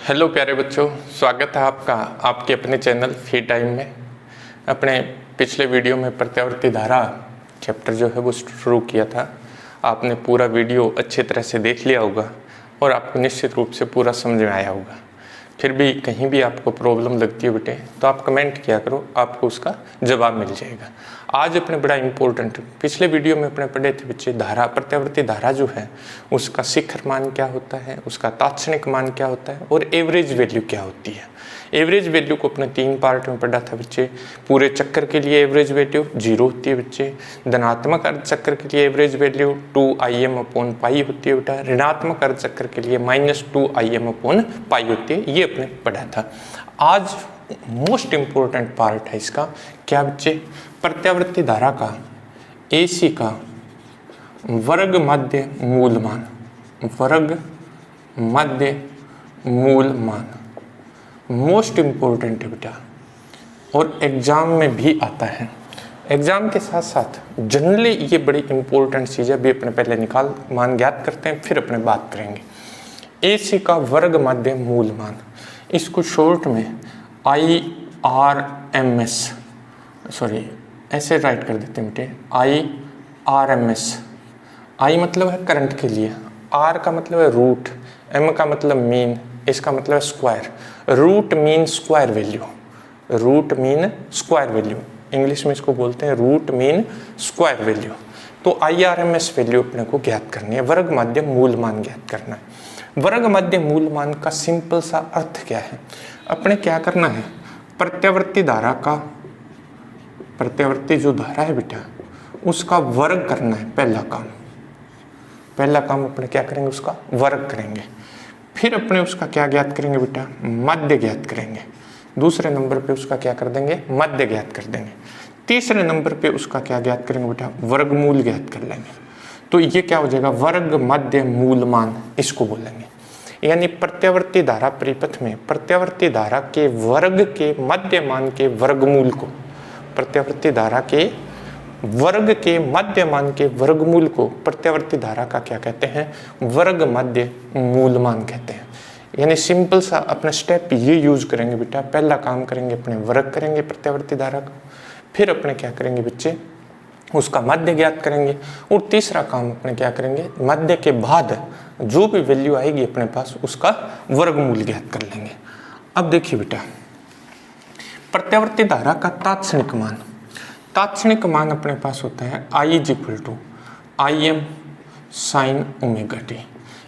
Hello प्यारे बच्चों, स्वागत है आपका आपके अपने चैनल फ्री टाइम में। अपने पिछले वीडियो में प्रत्यावर्ती धारा चैप्टर जो है वो शुरू किया था। आपने पूरा वीडियो अच्छी तरह से देख लिया होगा और आपको निश्चित रूप से पूरा समझ में आया होगा। फिर भी कहीं भी आपको प्रॉब्लम लगती है बेटे तो आप कमेंट किया करो, आपको उसका जवाब मिल जाएगा। आज अपने बड़ा इम्पोर्टेंट पिछले वीडियो में अपने पढ़े थे बच्चे धारा, प्रत्यावर्ती धारा जो है उसका शिखर मान क्या होता है, उसका तात्क्षणिक मान क्या होता है और एवरेज वैल्यू क्या होती है। एवरेज वैल्यू को अपने 3 पार्ट में पढ़ा था बच्चे। पूरे चक्कर के लिए एवरेज वैल्यू 0 होती है बच्चे। धनात्मक अर्ध चक्र के लिए एवरेज वैल्यू 2Im/π होती है बेटा। ऋणात्मक अर्ध चक्र के लिए -2Im/π होती है। ये अपने पढ़ा था। आज मोस्ट इम्पोर्टेंट पार्ट है इसका क्या बच्चे, प्रत्यावर्ती धारा का AC का वर्ग मध्य मूल मान, वर्ग मध्य मूल मान मोस्ट इम्पोर्टेंट है बेटा और एग्जाम में भी आता है। एग्जाम के साथ साथ जनरली ये बड़ी इंपॉर्टेंट चीज़ है। अभी अपने पहले निकाल मान ज्ञात करते हैं, फिर अपने बात करेंगे। AC का वर्ग मध्य मूल मान, इसको शॉर्ट में IRMS, सॉरी ऐसे राइट कर देते हैं बेटे, IRMS। I मतलब है करंट के लिए, R का मतलब है रूट, M का मतलब मीन, इसका मतलब है square. Root mean square value, root mean square value, English में इसको बोलते हैं रूट मीन स्क्वायर वैल्यू। तो IRMS वैल्यू अपने को ज्ञात करनी है, वर्ग मध्य मूल मान ज्ञात करना है। वर्ग मध्य मूल मान का सिंपल सा अर्थ क्या है, अपने क्या करना है, प्रत्यावर्ती धारा का, प्रत्यावर्ती जो धारा है बेटा उसका वर्ग करना है। पहला काम अपने क्या करेंगे, उसका वर्ग करेंगे। फिर अपने उसका क्या ज्ञात करेंगे बेटा, मध्य ज्ञात करेंगे। दूसरे नंबर पे उसका क्या कर देंगे, मध्य ज्ञात कर देंगे। तीसरे नंबर पे उसका क्या ज्ञात करेंगे बेटा, वर्गमूल ज्ञात कर लेंगे। तो ये क्या हो जाएगा, वर्ग मध्य मूल मान इसको बोलेंगे। यानी प्रत्यावर्ती धारा परिपथ में प्रत्यावर्ती धारा के वर्ग के मध्य मान के वर्गमूल को, प्रत्यावर्ती धारा के वर्ग के मध्य मान के वर्गमूल को प्रत्यावर्ती धारा का क्या कहते हैं, वर्ग मध्य मूल मान कहते हैं। यानी सिंपल सा अपना स्टेप ये यूज करेंगे बेटा। पहला काम करेंगे अपने वर्ग करेंगे प्रत्यावर्ती धारा का, फिर अपने क्या करेंगे बच्चे, उसका मध्य ज्ञात करेंगे और तीसरा काम अपने क्या करेंगे, मध्य के बाद जो भी वैल्यू आएगी अपने पास उसका वर्गमूल ज्ञात कर लेंगे। अब देखिए बेटा, प्रत्यावर्ती धारा का तात्क्षणिक मान, तात्क्षणिक मान अपने पास होता है I Im sin ωt।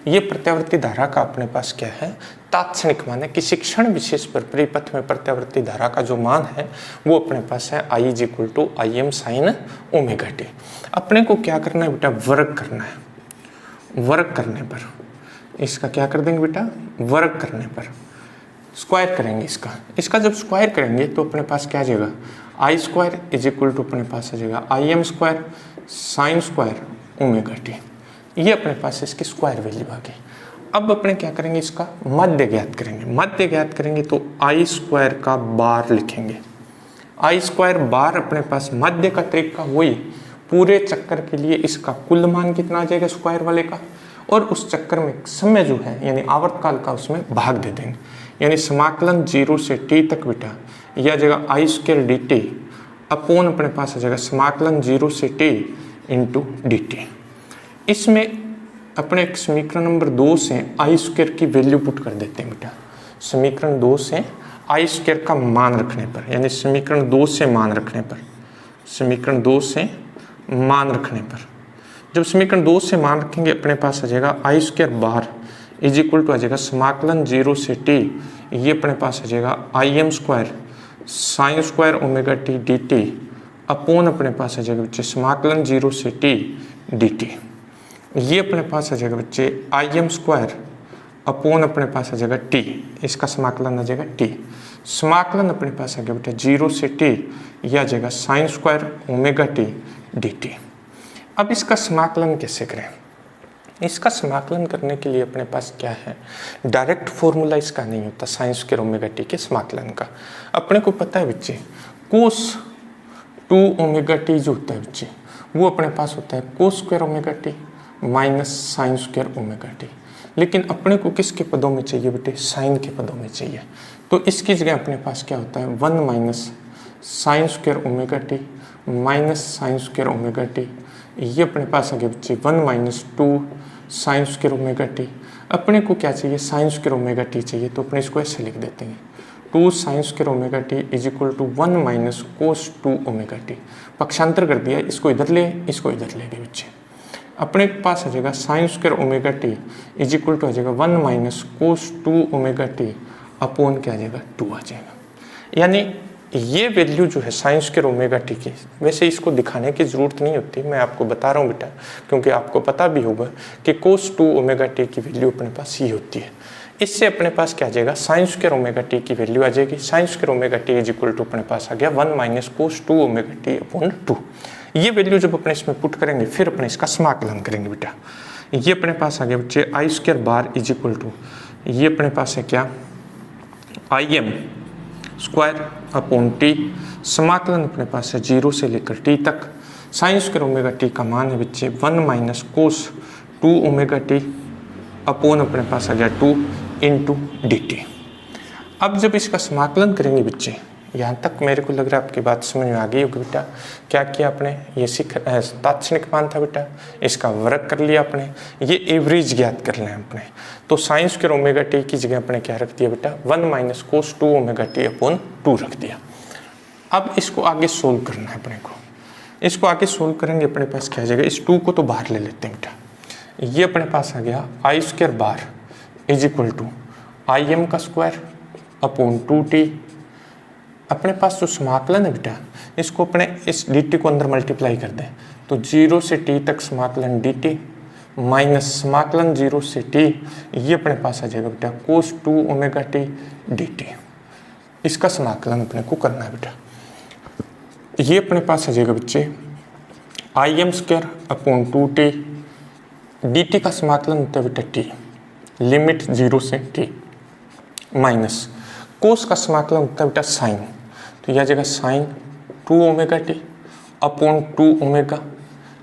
ये प्रत्यावर्ती धारा का अपने पास क्या है, तात्क्षणिक मान है। किसी क्षण विशेष पर परिपथ में प्रत्यावर्ती धारा का जो मान है वो अपने पास है I Im sin ωt। अपने को क्या करना है बेटा, वर्ग करना है। वर्ग करने पर इसका क्या कर देंगे बेटा, वर्ग करने पर स्क्वायर करेंगे इसका जब स्क्वायर करेंगे तो अपने पास क्या आ जाएगा, I² अपने पास आ जाएगा Im² sin² ωt। ये अपने पास इसकी स्क्वायर वैल्यू आ गई। अब अपने क्या करेंगे, इसका मध्य ज्ञात करेंगे। मध्य ज्ञात करेंगे तो I² का बार लिखेंगे। I² बार अपने पास मध्य का तरीका वही, पूरे चक्कर के लिए इसका कुल मान कितना आ जाएगा स्क्वायर वाले का, और उस चक्कर में समय जो है यानी आवर्तकाल का उसमें भाग दे देंगे। यानी समाकलन 0 से t तक बेटा यह आ जाएगा I² dt अपॉन अपने पास आ जाएगा समाकलन 0 से t इंटू dt। इसमें अपने समीकरण नंबर 2 से I² की वैल्यू पुट कर देते हैं बेटा। समीकरण 2 से I² का मान रखने पर, यानी समीकरण 2 से मान रखने पर, समीकरण 2 से मान रखने पर, जब समीकरण 2 से मान रखेंगे अपने पास आ जाएगा I² bar is equal to आ जाएगा समाकलन 0 से t, ये अपने पास आ जाएगा Im² sin² ωt dt upon अपने पास आ जाएगा बच्चे समाकलन 0 से t dt। ये अपने पास आ जाएगा बच्चे Im² अपॉन अपने पास आ जाएगा t, इसका समाकलन आ जाएगा t। समाकलन अपने पास आ गया बेटा 0 से t, यह आ जाएगा sin² ωt dt। अब इसका समाकलन कैसे करें, इसका समाकलन करने के लिए अपने पास क्या है, डायरेक्ट फॉर्मूला इसका नहीं होता sin² ωt के समाकलन का। अपने को पता है बच्चे cos 2ωt जो होता है बच्चे वो अपने पास होता है cos² ωt minus sin² ωt। लेकिन अपने को किसके पदों में चाहिए बेटे, साइन के पदों में चाहिए। तो इसकी जगह अपने पास क्या होता है, 1 minus sign square omega T minus sign square omega T, ये अपने पास आ गया बच्चे 1 minus 2 sine square omega T. अपने को क्या चाहिए, साइन स्क्वायर ओमेगा टी चाहिए, तो अपने इसको ऐसे लिख देते हैं 2 sine square omega t is equal to 1 minus cos 2 omega t. पक्षांतर कर दिया, इसको इधर ले, इसको इधर ले गए बच्चे। अपने पास आ जाएगा sine square omega t is equal to आ जाएगा 1 minus cos 2 omega t upon क्या आ जाएगा 2 आ जाएगा। यानी ये वैल्यू जो है साइन स्क्वायर ओमेगा टी की, वैसे इसको दिखाने की ज़रूरत नहीं होती, मैं आपको बता रहा हूँ बेटा, क्योंकि आपको पता भी होगा कि कोस 2 ओमेगा टी की वैल्यू अपने पास ये होती है। इससे अपने पास क्या आ जाएगा, साइन स्क्वायर ओमेगा टी की वैल्यू आ जाएगी। Sine square omega t is equal to अपने पास आ गया 1 minus cos 2 omega t upon 2। ये वैल्यू जब अपने इसमें पुट करेंगे फिर अपने इसका समाकलन करेंगे बेटा। ये अपने पास आ गया बच्चे I square bar is equal to, ये अपने पास है क्या, I M square upon t, समाकलन अपने पास है 0 से लेकर टी तक। साइन स्क्वायर ओमेगा टी का मान है बच्चे 1 minus cos 2 omega t upon अपने पास आ गया 2 इंटू डी टी। अब जब इसका समाकलन करेंगे बच्चे, यहाँ तक मेरे को लग रहा है आपकी बात समझ में आ गई होगी बेटा। क्या किया आपने, ये तात्क्षणिक मान था बेटा, इसका वर्ग कर लिया आपने, ये एवरेज ज्ञात कर लें अपने। तो साइन स्क्वायर ओमेगा टी की जगह अपने क्या रख दिया बेटा, 1 minus cos 2 omega t upon 2 रख दिया। अब इसको आगे सोल्व करना है अपने को। इसको आगे सोल्व करेंगे अपने पास क्या आ जाएगा, इस 2 को तो बाहर ले लेते हैं बेटा। ये अपने पास आ गया I square bar is equal to I m का स्क्वायर अपॉन 2t। अपने पास जो समाकलन है बेटा, इसको अपने इस dt को अंदर मल्टीप्लाई कर दें, तो 0 से t तक समाकलन dt माइनस समाकलन 0 से t, ये अपने पास आ जाएगा बेटा कोस 2 ओमेगा टी dt। इसका समाकलन अपने को करना है बेटा। ये अपने पास आ जाएगा बच्चे I M square upon 2t, dt का समाकलन होता है बेटा t, लिमिट 0 से t, माइनस कोस का समाकलन होता है बेटा साइन, तो यह आ जाएगा sine 2 omega t upon 2 omega,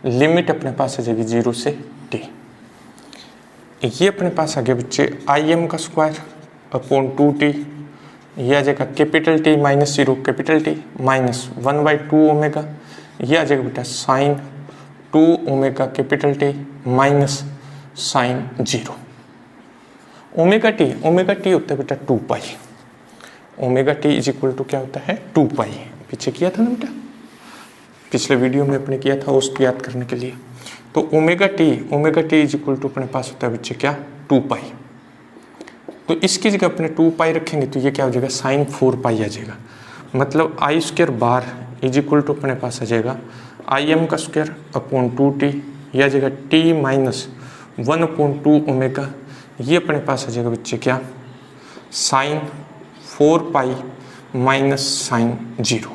limit अपने पास आ जाएगी 0 से t। ये अपने पास आ गया बच्चे आई एम का स्क्वायर अपॉन 2t, यह आ जाएगा capital T minus 0 capital T minus 1/2 omega, यह आ जाएगा बेटा sine 2 omega capital T minus sine 0। Omega t होता है बेटा 2 पाई, omega t is equal to क्या होता है 2 पाई। पीछे किया था ना बेटा, पिछले वीडियो में अपने किया था उसको याद करने के लिए। तो omega t is equal to अपने पास होता है बच्चे क्या 2 पाई। तो इसकी जगह अपने 2 पाई रखेंगे तो ये क्या हो जाएगा साइन 4 पाई आ जाएगा। मतलब I square bar is equal to अपने पास आ जाएगा आई एम का स्क्वायर अपॉन 2t, यह आ जाएगा t माइनस 1/2 ओमेगा, ये अपने पास आ जाएगा बच्चे क्या sine 4 pi minus sine 0।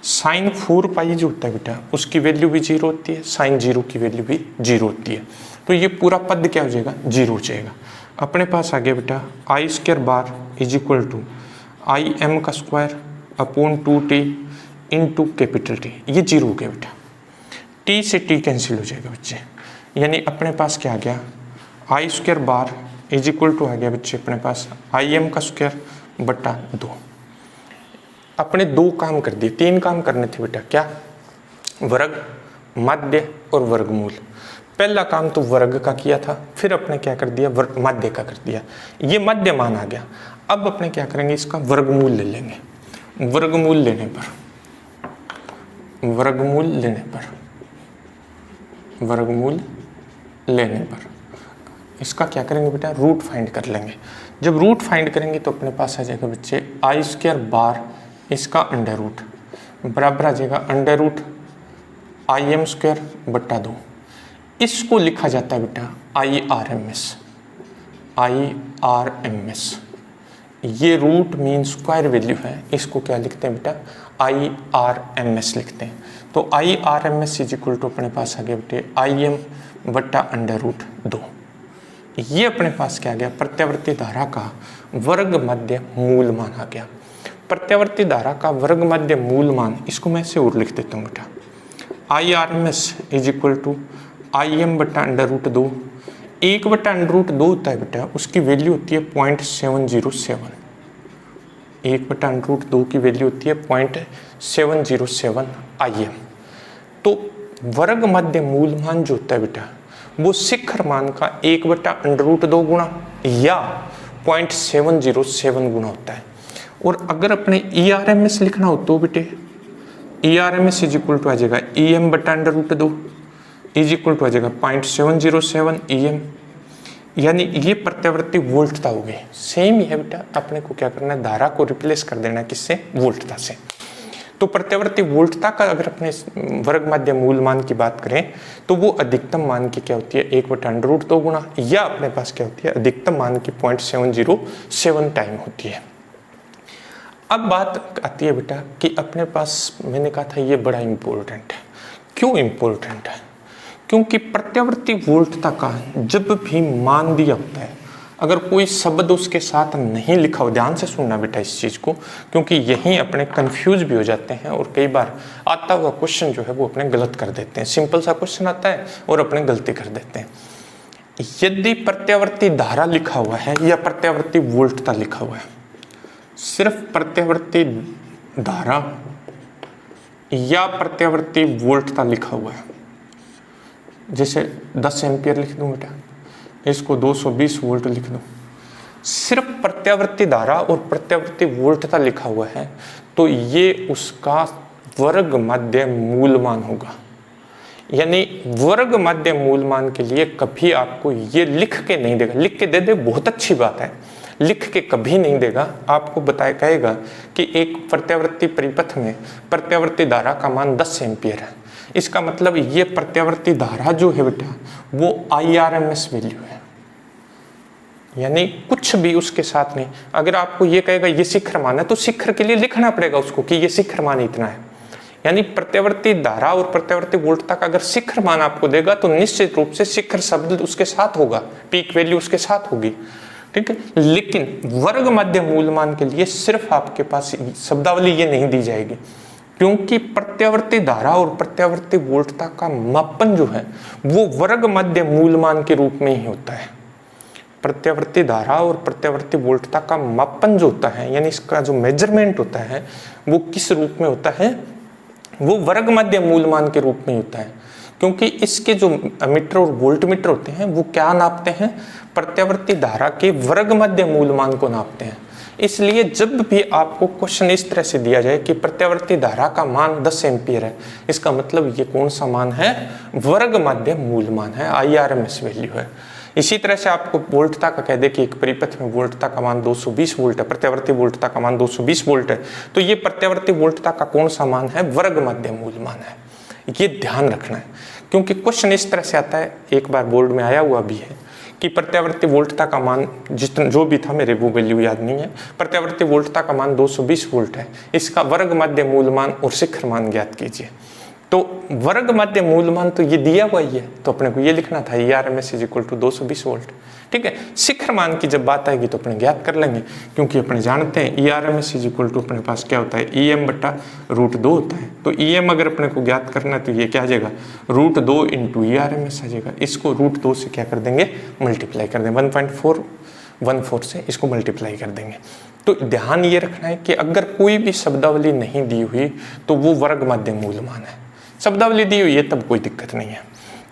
Sine 4 pi जो होता है बेटा उसकी वैल्यू भी 0 होती है, साइन 0 की वैल्यू भी 0 होती है। तो ये पूरा पद क्या हो जाएगा 0 हो जाएगा। अपने पास आ गया बेटा I square bar is equal to I m का square upon 2t into capital T, ये 0 हो गया बेटा। t से t कैंसिल हो जाएगा बच्चे, यानी अपने पास क्या आ गया I square bar is equal to आ गया बच्चे अपने पास आई एम का स्क्वायर बटा 2। अपने 2 काम कर दिए, 3 काम करने थे बेटा, क्या वर्ग, माध्य और वर्गमूल। पहला काम तो वर्ग का किया था, फिर अपने क्या कर दिया माध्य का कर दिया, ये मध्य मान आ गया। अब अपने क्या करेंगे इसका वर्गमूल ले लेंगे। वर्गमूल लेने पर इसका क्या करेंगे बेटा रूट फाइंड कर लेंगे। जब रूट फाइंड करेंगे तो अपने पास आ जाएगा बच्चे आई स्क्वायर बार इसका अंडर रूट बराबर आ जाएगा under root I M square बट्टा 2। इसको लिखा जाता है बेटा IRMS। ये रूट मीन स्क्वायर वैल्यू है, इसको क्या लिखते हैं बेटा IRMS लिखते हैं। तो IRMS इज इक्वल टू अपने पास आ गया बेटे IM बट्टा अंडर रूट 2। ये अपने पास क्या आ गया प्रत्यावर्ती धारा का वर्ग मध्य मूल मान आ गया। प्रत्यावर्ती धारा का वर्ग मध्य मूल मान, इसको मैं ऐसे और लिख देता हूँ बेटा IRMS is equal to IM बट्टा अंडर रूट 2 1/√2 होता है बेटा, उसकी वैल्यू होती है 0.707। 1/√2 की वैल्यू होती है 0.707 IM। तो वर्ग मध्य मूल मान जो होता है बेटा, वो शिखर मान का 1/√2 गुणा या 0.707 गुना होता है। और अगर अपने ERMS लिखना हो तो बेटे ERMS इज इक्वल टू आ जाएगा EM/√2 इज इक्वल टू आ जाएगा 0.707 EM, यानी ये प्रत्यावर्ती वोल्टता हो गई। सेम ही है बेटा, अपने को क्या करना है, धारा को रिप्लेस कर देना किससे, वोल्टता से। तो प्रत्यावर्ती वोल्टता का अगर अपने वर्ग मध्य मूल मान की बात करें तो वो अधिकतम मान की क्या होती है 1/√2 गुना, या अपने पास क्या होती है अधिकतम मान की 0.707 टाइम होती है। अब बात आती है बेटा कि अपने पास, मैंने कहा था ये बड़ा इंपॉर्टेंट है। क्यों इंपॉर्टेंट है? क्योंकि प्रत्यावर्ती वोल्टता का जब भी मान दिया होता है, अगर कोई शब्द उसके साथ नहीं लिखा हो, ध्यान से सुनना बेटा इस चीज़ को, क्योंकि यहीं अपने कंफ्यूज भी हो जाते हैं और कई बार आता हुआ क्वेश्चन जो है वो अपने गलत कर देते हैं। सिंपल सा क्वेश्चन आता है और अपने गलती कर देते हैं। यदि प्रत्यावर्ती धारा लिखा हुआ है या प्रत्यावर्ती वोल्टता लिखा हुआ है, सिर्फ प्रत्यावर्ती धारा या प्रत्यावर्ती वोल्टता लिखा हुआ है, जैसे 10 एम्पियर लिख दूं बेटा, इसको 220 वोल्ट लिख दूं, सिर्फ प्रत्यावर्ती धारा और प्रत्यावर्ती वोल्टता लिखा हुआ है, तो ये उसका वर्ग मध्य मूल मान होगा। यानी वर्ग मध्य मूल मान के लिए कभी आपको ये लिख के नहीं देगा, लिख के दे दे बहुत अच्छी बात है, लिख के कभी नहीं देगा। आपको बताया कहेगा कि एक प्रत्यावर्ती परिपथ में प्रत्यावर्ती धारा का मान 10 एम्पियर है, इसका मतलब ये प्रत्यावर्ती धारा जो है बेटा वो IRMS वैल्यू है, यानी कुछ भी उसके साथ नहीं। अगर आपको ये कहेगा ये शिखर मान है, तो शिखर के लिए लिखना पड़ेगा उसको कि ये शिखर मान इतना है। यानी प्रत्यावर्ती धारा और प्रत्यावर्ती वोल्टता का अगर शिखर मान आपको देगा तो निश्चित रूप से शिखर शब्द उसके साथ होगा, पीक वैल्यू उसके साथ होगी, ठीक है। लेकिन वर्ग मध्य मूल मान के लिए सिर्फ आपके पास शब्दावली ये नहीं दी जाएगी, क्योंकि प्रत्यावर्ती धारा और प्रत्यावर्ती वोल्टता का मापन जो है वो वर्ग मध्य मूल मान के रूप में ही होता है। प्रत्यावर्ती धारा और प्रत्यावर्ती वोल्टता का मापन जो होता है, यानी इसका जो मेजरमेंट होता है वो किस रूप में होता है, वो वर्ग मध्य मूल मान के रूप में होता है। क्योंकि इसके जो मीटर और वोल्ट मीटर होते हैं वो क्या नापते हैं, प्रत्यावर्ती धारा के वर्ग मध्य मूल मान को नापते हैं। इसलिए जब भी आपको क्वेश्चन इस तरह से दिया जाए कि प्रत्यावर्ती धारा का मान 10 एम्पियर है, इसका मतलब ये कौन सा मान है, वर्ग मध्य मूल मान है, IRMS वैल्यू है। इसी तरह से आपको वोल्टता का कह दे कि एक परिपथ में वोल्टता का मान 220 वोल्ट है, प्रत्यावर्ती वोल्टता का मान 220 वोल्ट है, तो ये प्रत्यावर्ती वोल्टता का कौन सा मान है, वर्ग मध्य मूल मान है। ये ध्यान रखना है, क्योंकि क्वेश्चन इस तरह से आता है, एक बार बोर्ड में आया हुआ भी है कि प्रत्यावर्ती वोल्टता का मान जितना जो भी था, मेरे वो वैल्यू याद नहीं है, प्रत्यावर्ती वोल्टता का मान 220 वोल्ट है, इसका वर्ग मध्य मूल मान और शिखर मान ज्ञात कीजिए। तो वर्ग मध्य मूल मान तो ये दिया हुआ ही है, तो अपने को ये लिखना था ERMS is equal to 220 volt, ठीक है। शिखर मान की जब बात आएगी तो अपने ज्ञात कर लेंगे, क्योंकि अपने जानते हैं ERMS इज इक्वल टू अपने पास क्या होता है, EM/√2 होता है। तो EM अगर अपने को ज्ञात करना है तो ये क्या आ जाएगा, √2 इंटू ERMS आ जाएगा। इसको √2 से क्या कर देंगे, मल्टीप्लाई कर देंगे, 1.414 से इसको मल्टीप्लाई कर देंगे। तो ध्यान ये रखना है कि अगर कोई भी शब्दावली नहीं दी हुई तो वो वर्ग मध्य मूल मान है। शब्दावली दी हुई है तब कोई दिक्कत नहीं है।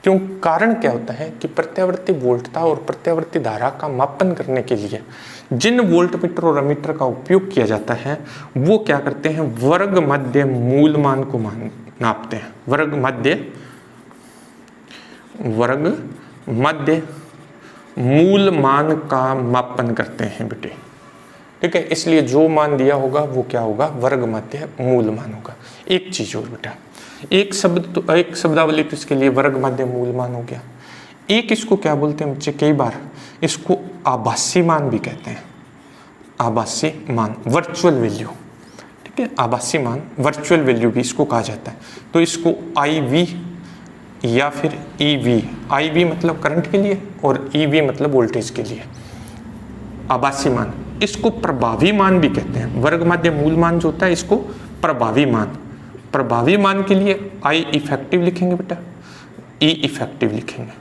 क्यों, कारण क्या होता है कि प्रत्यावर्ती वोल्टता और प्रत्यावर्ती धारा का मापन करने के लिए जिन वोल्टमीटर और अमीटर का उपयोग किया जाता है वो क्या करते हैं, वर्ग मध्य मूल मान को नापते हैं। वर्ग मध्य मूल मान का मापन करते हैं बेटे, ठीक है। इसलिए जो मान दिया होगा वो क्या होगा, वर्ग मध्य मूल मान होगा। एक चीज और बेटा, एक शब्दावली तो इसके लिए वर्ग मध्य मूल मान हो गया। एक इसको क्या बोलते हैं बच्चे, कई बार इसको आभासी मान भी कहते हैं, आभासी मान, वर्चुअल वैल्यू, ठीक है। आभासी मान, वर्चुअल वैल्यू भी इसको कहा जाता है। तो इसको IV या फिर EV, IV मतलब करंट के लिए और EV मतलब वोल्टेज के लिए, आभासी मान। इसको प्रभावी मान भी कहते हैं। वर्ग मध्य मूल मान जो होता है इसको प्रभावी मान, प्रभावी मान के लिए I इफेक्टिव लिखेंगे बेटा, E इफेक्टिव लिखेंगे,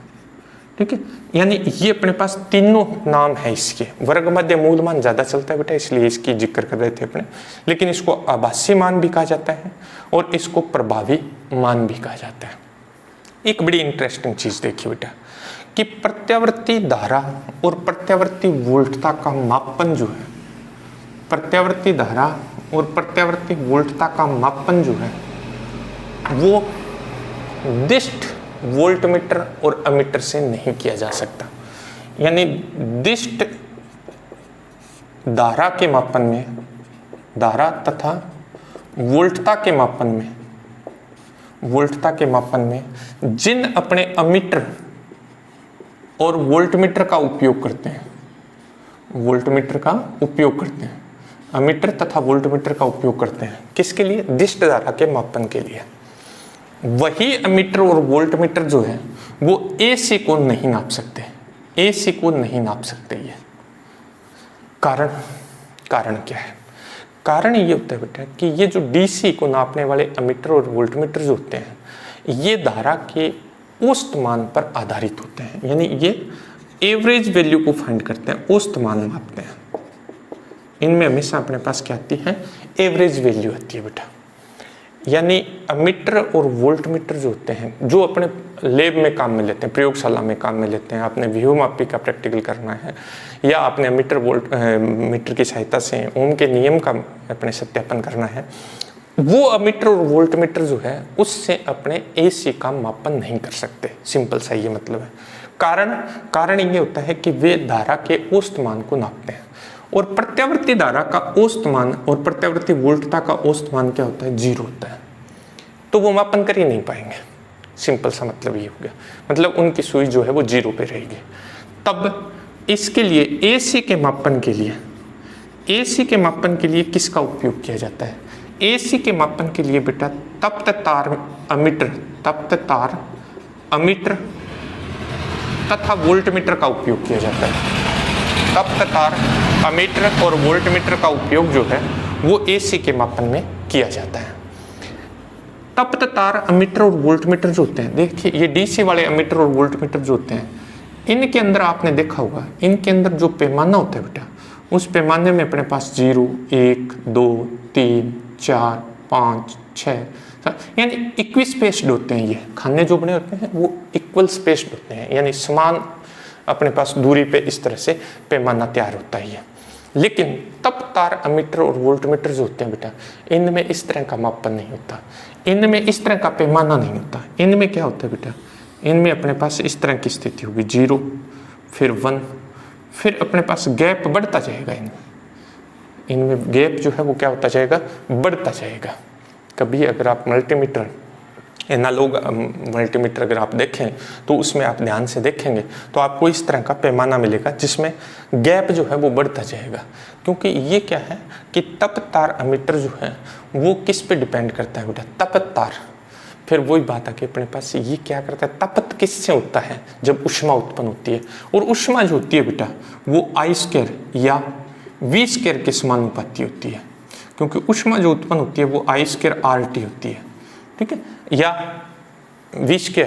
ठीक है, यानी ये अपने पास तीनों नाम है इसके। वर्ग मध्य मूल मान ज्यादा चलता है बेटा, इसलिए इसकी जिक्र कर रहे थे अपने, लेकिन इसको आभासी मान भी कहा जाता है और इसको प्रभावी मान भी कहा जाता है। एक बड़ी इंटरेस्टिंग चीज देखिए बेटा कि प्रत्यावर्ती धारा और प्रत्यावर्ती वोल्टता का मापन जो है, प्रत्यावर्ती धारा और प्रत्यावर्ती वोल्टता का मापन जो है वो दिष्ट वोल्टमीटर और अमीटर से नहीं किया जा सकता। यानी दिष्ट धारा के मापन में, धारा तथा वोल्टता के मापन में, वोल्टता के मापन में जिन अपने अमीटर और वोल्टमीटर का उपयोग करते हैं, वोल्टमीटर का उपयोग करते हैं, अमीटर तथा वोल्टमीटर का उपयोग करते हैं किसके लिए? दिष्ट धारा के मापन के लिए। वही अमीटर और वोल्टमीटर जो है वो AC को नहीं नाप सकते, AC को नहीं नाप सकते। ये कारण क्या है? कारण ये होता है बेटा कि ये जो DC को नापने वाले अमीटर और वोल्टमीटर जो होते हैं ये धारा के औसत मान पर आधारित होते हैं, यानी ये एवरेज वैल्यू को फाइंड करते हैं, औसत मान मापते हैं। इनमें हमेशा अपने पास क्या आती है? एवरेज वैल्यू आती है बेटा। यानी अमीटर और वोल्टमीटर जो होते हैं, जो अपने लैब में काम में लेते हैं, प्रयोगशाला में काम में लेते हैं, आपने व्यूहमापी का प्रैक्टिकल करना है या आपने अमीटर मीटर की सहायता से ओम के नियम का अपने सत्यापन करना है, वो अमीटर और वोल्टमीटर जो है उससे अपने AC का मापन नहीं कर सकते। सिंपल सा ये मतलब है। कारण ये होता है कि वे धारा के औसत मान को नापते हैं और प्रत्यावर्ती धारा का औसत मान और प्रत्यावर्ती वोल्टता का औसत मान क्या होता है? 0 होता है, तो वो मापन कर ही नहीं पाएंगे। सिंपल सा मतलब ये हो गया, मतलब उनकी सुई जो है वो 0 पे रहेगी। तब इसके लिए AC के मापन के लिए, AC के मापन के लिए किसका उपयोग किया जाता है? AC के मापन के लिए बेटा तप्त तार अमीटर तथा वोल्टमीटर का उपयोग किया जाता है। तप्त तार अमीटर और वोल्टमीटर का उपयोग जो है वो AC के मापन में किया जाता है। तप्त तार अमीटर और वोल्टमीटर जो होते हैं, देखिए ये DC वाले अमीटर और वोल्टमीटर जो होते हैं, इनके अंदर आपने देखा होगा, इनके अंदर जो पैमाना होता है बेटा, उस पैमाने में अपने पास 0, 1, 2, 3, 4, 5, 6 यानी इक्वी स्पेस्ड होते हैं। ये खाने जो बने होते हैं वो इक्वल स्पेस्ड होते हैं, यानी समान अपने पास दूरी पे इस तरह से पैमाना तैयार होता है। लेकिन तप्त तार अमीटर और वोल्टमीटर जो होते हैं बेटा, इनमें इस तरह का मापन नहीं होता, इनमें इस तरह का पैमाना नहीं होता। इनमें क्या होता है बेटा? इनमें अपने पास इस तरह की स्थिति होगी, 0, फिर 1, फिर अपने पास गैप बढ़ता जाएगा। इनमें गैप जो है वो क्या होता जाएगा? बढ़ता जाएगा। कभी अगर आप मल्टीमीटर, एनालॉग मल्टीमीटर अगर आप देखें तो उसमें आप ध्यान से देखेंगे तो आपको इस तरह का पैमाना मिलेगा जिसमें गैप जो है वो बढ़ता जाएगा। क्योंकि ये क्या है कि तप्त तार अमीटर जो है वो किस पे डिपेंड करता है बेटा? तप्त तार। फिर वही बात आके अपने पास ये क्या करता है? तपत किससे होता है? जब ऊष्मा उत्पन्न होती है, और ऊष्मा जो होती है बेटा वो I² या V² के समानुपाती होती है, क्योंकि ऊष्मा जो उत्पन्न होती है वो I² RT होती है, ठीक है, या V²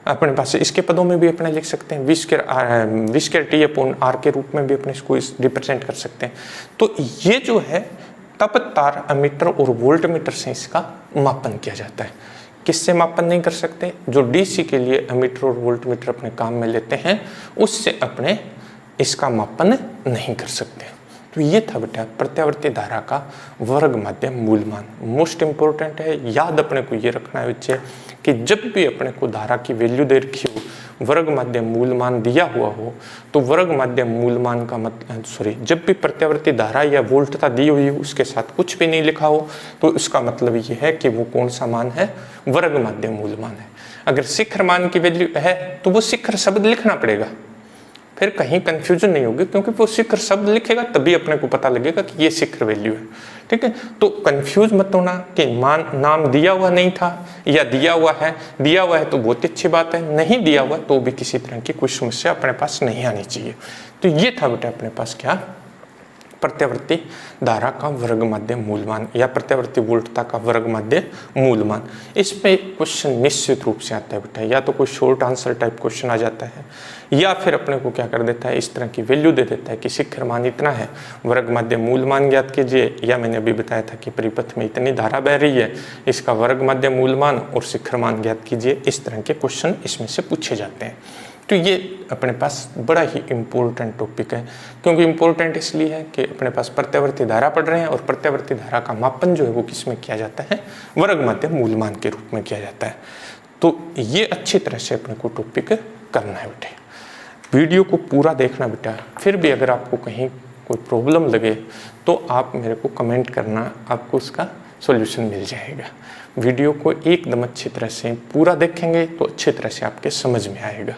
अपने पास इसके पदों में भी अपने लिख सकते हैं, V² T/R के रूप में भी अपने इसको रिप्रेजेंट कर सकते हैं। तो ये जो है तप्त तार अमीटर और वोल्टमीटर से इसका मापन किया जाता है। किससे मापन नहीं कर सकते? जो DC के लिए अमीटर और वोल्टमीटर अपने काम में लेते हैं उससे अपने इसका मापन नहीं कर सकते। तो ये था बेटा प्रत्यावर्ती धारा का वर्ग माध्य मूल मान। मोस्ट इंपॉर्टेंट है, याद अपने को ये रखना है बच्चे कि जब भी अपने को धारा की वैल्यू दे रखी हो, वर्ग माध्य मूल मान दिया हुआ हो, तो वर्ग माध्य मूल मान का मतलब जब भी प्रत्यावर्ती धारा या वोल्टता दी हुई हो उसके साथ कुछ भी नहीं लिखा हो तो उसका मतलब ये है कि वो कौन सा मान है? वर्ग माध्य मूल मान है। अगर शिखर मान की वैल्यू है तो वो शिखर शब्द लिखना पड़ेगा, फिर कहीं कंफ्यूजन नहीं होगी, क्योंकि वो शिखर शब्द लिखेगा तभी अपने को पता लगेगा कि ये शिखर वैल्यू है, ठीक है। तो कंफ्यूज मत होना कि मान नाम दिया हुआ नहीं था या दिया हुआ है तो बहुत अच्छी बात है, नहीं दिया हुआ तो भी किसी तरह की कोई समस्या अपने पास नहीं आनी चाहिए। तो ये था बेटा अपने पास क्या? प्रत्यावर्ती धारा का वर्ग माध्य मूलमान या प्रत्यावर्ती वोल्टता का वर्ग माध्य मूलमान। इस पे क्वेश्चन निश्चित रूप से आता है बेटा, या तो कोई शॉर्ट आंसर टाइप क्वेश्चन आ जाता है या फिर अपने को क्या कर देता है, इस तरह की वैल्यू दे देता है कि शिखर मान इतना है, वर्ग माध्य मूलमान ज्ञात कीजिए, या मैंने अभी बताया था कि परिपथ में इतनी धारा बह रही है, इसका वर्ग माध्य मूलमान और शिखर मान ज्ञात कीजिए। इस तरह के क्वेश्चन इसमें से पूछे जाते हैं। तो ये अपने पास बड़ा ही इम्पोर्टेंट टॉपिक है, क्योंकि इम्पोर्टेंट इसलिए है कि अपने पास प्रत्यावर्ती धारा पढ़ रहे हैं और प्रत्यावर्ती धारा का मापन जो है वो किस में किया जाता है, वर्ग माध्य मूलमान के रूप में किया जाता है। तो ये अच्छी तरह से अपने को टॉपिक करना है बेटे। वीडियो को पूरा देखना बेटा, फिर भी अगर आपको कहीं कोई प्रॉब्लम लगे तो आप मेरे को कमेंट करना, आपको उसका सॉल्यूशन मिल जाएगा। वीडियो को एकदम अच्छी तरह से पूरा देखेंगे तो अच्छी तरह से आपके समझ में आएगा।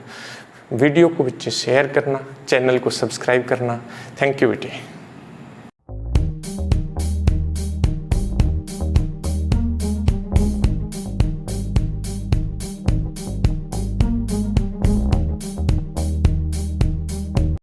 वीडियो को बच्चे शेयर करना, चैनल को सब्सक्राइब करना। थैंक यू बेटे।